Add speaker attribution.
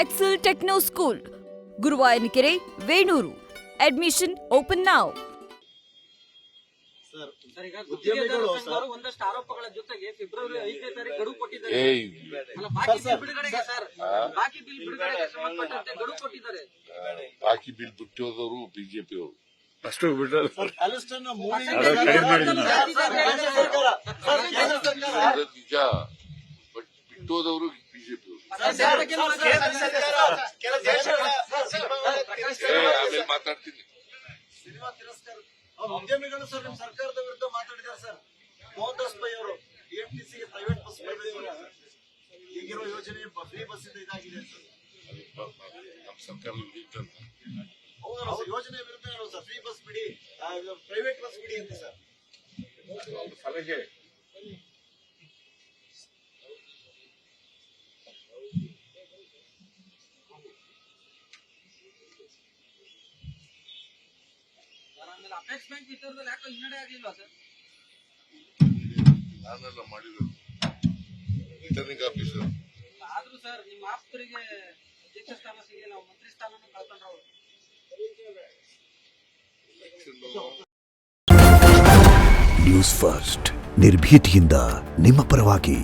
Speaker 1: Excel Techno School, Guruvayanikere, Venuru. Admission open now.
Speaker 2: Sir, ಈಗ ಗುತ್ತಿಗೆದಾರರು ಒಂದಷ್ಟು ಆರೋಪಗಳ ಜೊತೆಗೆ ಫೆಬ್ರವರಿ 5ನೇ ತಾರೀಕು ಗಡುವು ಕೊಟ್ಟಿದ್ದಾರೆ. ಅಲ್ಲ, ಬಾಕಿ ಬಿಲ್ ಬಿಡುಗಡೆಗೆ ಸರ್, ಬಾಕಿ ಬಿಲ್ ಬಿಡುಗಡೆಗೆ ಸಂಬಂಧಪಟ್ಟಂತೆ ಗಡುವು ಕೊಟ್ಟಿದ್ದಾರೆ.
Speaker 3: ಬಾಕಿ ಬಿಲ್ ಬಿಟ್ಟೋದವರು ಬಿಜೆಪಿ ಅವರು
Speaker 4: ಅಷ್ಟು ಬಿಟ್ಟರೆ
Speaker 3: ನಿಜ, ಬಟ್ ಬಿಟ್ಟೋದವರು ಬಿಜೆಪಿ ಅವರು. ಆಮೇಲೆ ಮಾತಾಡ್ತೀನಿ.
Speaker 5: ಉದ್ಯಮಿಗಳು ಸರ್ ನಿಮ್ ಸರ್ಕಾರದ ವಿರುದ್ಧ ಮಾತಾಡಿದ್ದಾರೆ ಸರ್. ಮೋಹನ್ ದಾಸ್ ಪೈ ಅವರು ಬಿಎಂಟಿಸಿಗೆ ಪ್ರೈವೇಟ್ ಬಸ್ ಈಗಿರೋ ಯೋಜನೆ ಫ್ರೀ ಬಸ್ ಇಂದ ಇದಾಗಿದೆ ಸರ್.
Speaker 3: ನಮ್ಮ ಸರ್ಕಾರದ ವಿರುದ್ಧ
Speaker 5: ಹೌದು, ಯೋಜನೆ ವಿರುದ್ಧ ಹೇಳೋದು ಸರ್. ಫ್ರೀ ಬಸ್ ಬಿಡಿ, ಪ್ರೈವೇಟ್ ಬಸ್ ಬಿಡಿ ಅಂತ ಸರ್.
Speaker 3: ಸಲಹೆ
Speaker 2: ಆಮೇಲೆ ಅಪೆಕ್ಸ್ ಬ್ಯಾಂಕ್ ವಿಚಾರದಲ್ಲಿ ಯಾಕೋ ಹಿನ್ನಡೆ ಆಗ್ಲಿಲ್ವಾ ಸರ್?
Speaker 3: ನಾನೆಲ್ಲ ಮಾಡಿದ್ರು ರಿಟರ್ನಿಂಗ್ ಆಫೀಸರ್.
Speaker 2: ಆದ್ರೂ ಸರ್, ನಿಮ್ಮ ಆಪ್ತರಿಗೆ ಅಧ್ಯಕ್ಷ ಸ್ಥಾನ ಸಿಗಲಿಲ್ಲ, ಮಂತ್ರಿ ಸ್ಥಾನನೂ ಕಳ್ಕೊಂಡ್ರು ಅವರು.
Speaker 6: ನ್ಯೂಸ್ ಫಸ್ಟ್ ನಿರ್ಭೀತಿಯಿಂದ ನಿಮ್ಮ ಪರವಾಗಿ.